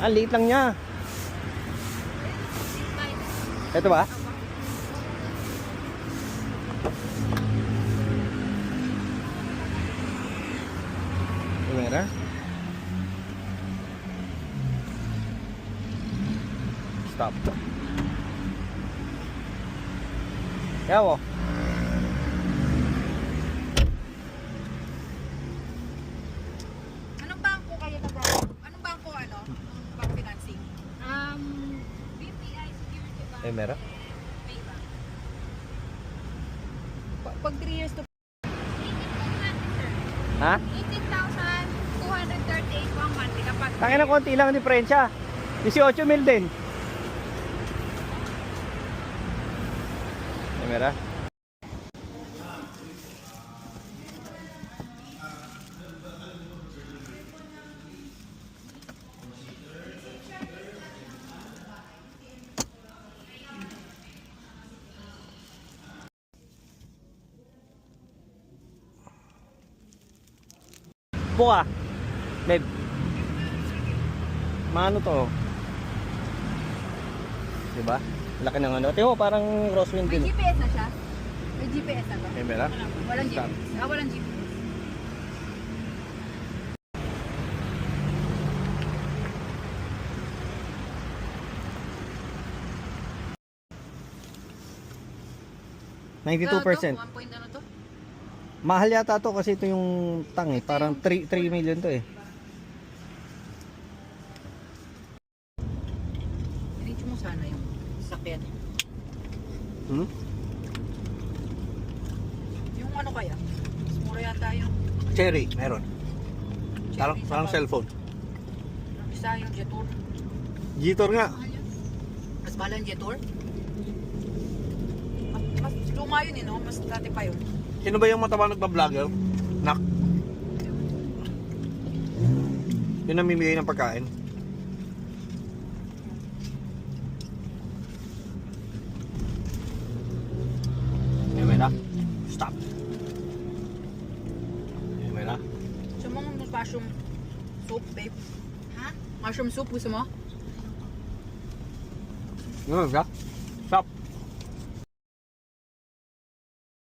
Ah, liit lang niya. Ito ba? Camera. Stop. Yawo. Anong bangko kayo nag- Anong bangko ano? Bank financing? BPI Security Bank. Camera. Maybank. Pag 3 years to Ha? 18,238 ang monthly kapag Tangin na konti lang ang diferensya. 18,000 din. Camera. Buka. Babe. Maano to? Diba? Laki ng ano. Tingnan mo, parang Roslyn may din. GPS na siya? May GPS na ba? Camera. Walang Stop. GPS. Walang GPS. $92%. 1 point ano to? Mahal yata to kasi ito yung tang eh. Parang 3 million to eh. Diretso mo sana yung sakyan. Hmm? Yung ano kaya? Mas mura yata yung Cherry, meron. Parang, Cherry parang sa cellphone. Yung isa yung Jetour. Jitor nga. Mas mahal ang Jetour? Mas luma yun eh, no? Mas dati pa yun. Sino ba yung matabang nagpa-vlogger? Nak. Yun ang mimigay ng pagkain. Camera. Stop. Camera. Gusto mo mushroom soup, babe? Ha? Mushroom soup, gusto mo? Ano ba? Stop.